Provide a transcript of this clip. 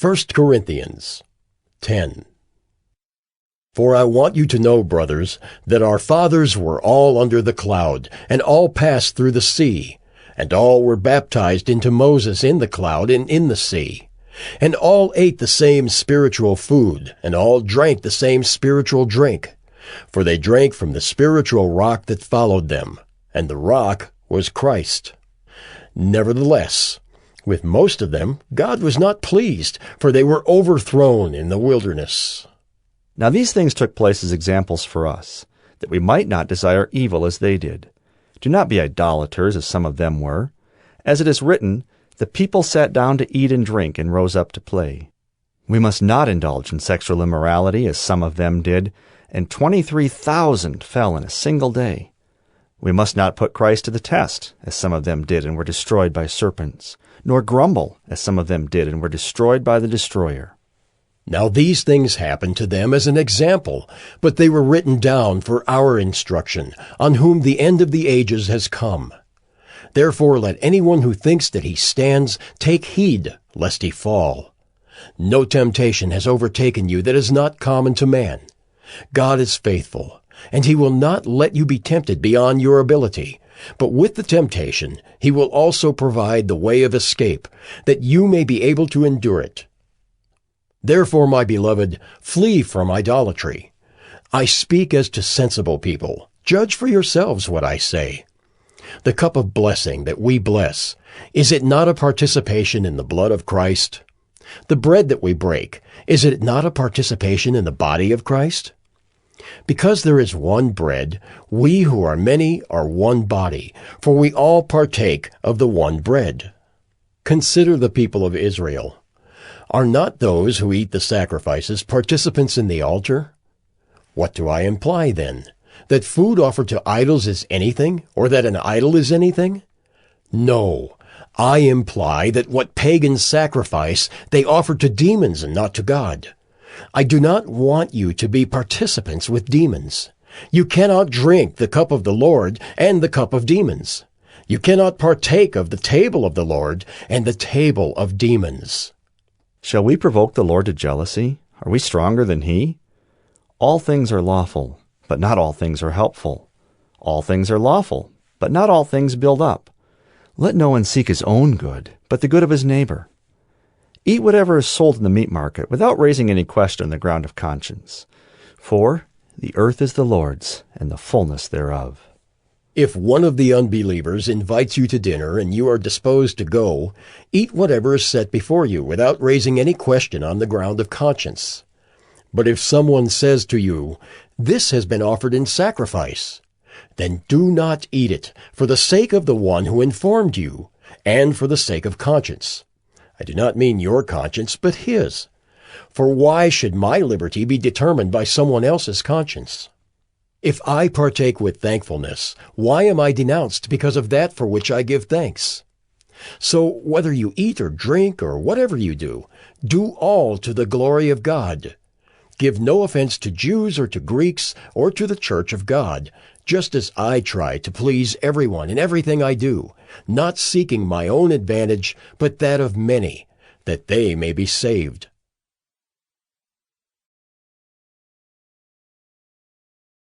1 Corinthians 10. For I want you to know, brothers, that our fathers were all under the cloud, and all passed through the sea, and all were baptized into Moses in the cloud and in the sea. And all ate the same spiritual food, and all drank the same spiritual drink. For they drank from the spiritual rock that followed them, and the rock was Christ. Nevertheless, with most of them God was not pleased, for they were overthrown in the wilderness. Now these things took place as examples for us, that we might not desire evil as they did. Do not be idolaters, as some of them were. As it is written, the people sat down to eat and drink and rose up to play. We must not indulge in sexual immorality, as some of them did, and 23,000 fell in a single day. We must not put Christ to the test, as some of them did and were destroyed by serpents, nor grumble, as some of them did and were destroyed by the destroyer. Now these things happened to them as an example, but they were written down for our instruction, on whom the end of the ages has come. Therefore let anyone who thinks that he stands take heed lest he fall. No temptation has overtaken you that is not common to man. God is faithful, and he will not let you be tempted beyond your ability. But with the temptation he will also provide the way of escape, that you may be able to endure it. Therefore, my beloved, flee from idolatry. I speak as to sensible people. Judge for yourselves what I say. The cup of blessing that we bless, is it not a participation in the blood of Christ? The bread that we break, is it not a participation in the body of Christ? Because there is one bread, we who are many are one body, for we all partake of the one bread. Consider the people of Israel. Are not those who eat the sacrifices participants in the altar? What do I imply then? That food offered to idols is anything, or that an idol is anything? No, I imply that what pagans sacrifice, they offer to demons and not to God. I do not want you to be participants with demons. You cannot drink the cup of the Lord and the cup of demons. You cannot partake of the table of the Lord and the table of demons. Shall we provoke the Lord to jealousy? Are we stronger than he? All things are lawful, but not all things are helpful. All things are lawful, but not all things build up. Let no one seek his own good, but the good of his neighbor. Eat whatever is sold in the meat market, without raising any question on the ground of conscience. For the earth is the Lord's, and the fullness thereof. If one of the unbelievers invites you to dinner and you are disposed to go, eat whatever is set before you without raising any question on the ground of conscience. But if someone says to you, "This has been offered in sacrifice," then do not eat it for the sake of the one who informed you, and for the sake of conscience. I do not mean your conscience, but his. For why should my liberty be determined by someone else's conscience? If I partake with thankfulness, why am I denounced because of that for which I give thanks? So whether you eat or drink or whatever you do all to the glory of God. Give no offense to Jews or to Greeks or to the church of God, just as I try to please everyone in everything I do, not seeking my own advantage, but that of many, that they may be saved.